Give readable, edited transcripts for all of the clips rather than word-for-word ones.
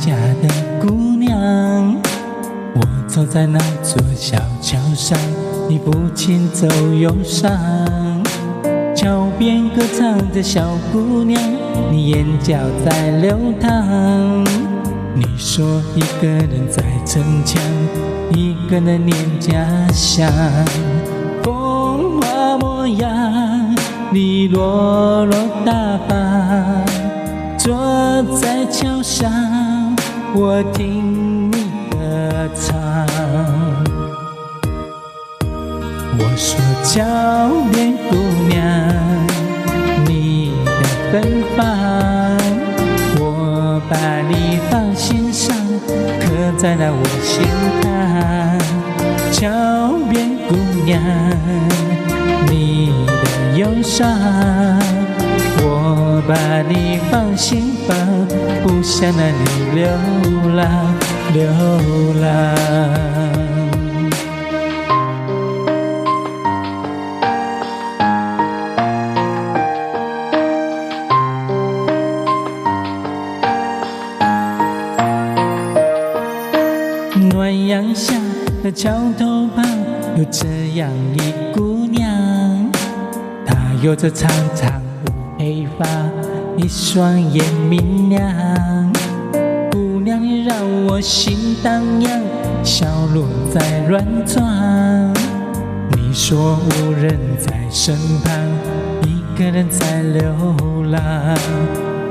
家的姑娘。我走在那座小桥上，你不禁走忧伤。桥边歌唱的小姑娘，你眼角在流淌。你说一个人在逞强，一个人念家乡。风华模样，你落落大方。坐在桥上，我听你歌唱。我说桥边姑娘，你的奔放，我把你放心上，刻在了我心坎。桥边姑娘，你的忧伤，我把你放心房，不想让你流浪流浪。暖阳下的桥头旁，有这样一姑娘，她有着长长乌黑发，一双眼明亮。姑娘你让我心荡漾，笑容在乱撞。你说无人在身旁，一个人在流浪。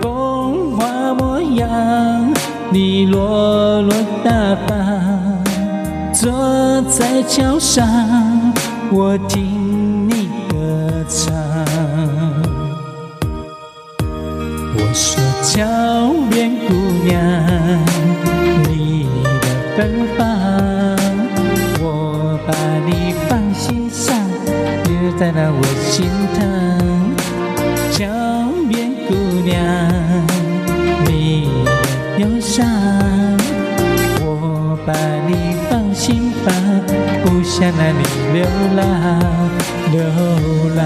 风华模样，你落落大方。坐在桥上，我听你歌唱。我说桥边姑娘，你的奔放，我把你放心上，刻在了我心疼。桥边姑娘，你的忧伤，我把你放心房，不想让你流浪流浪。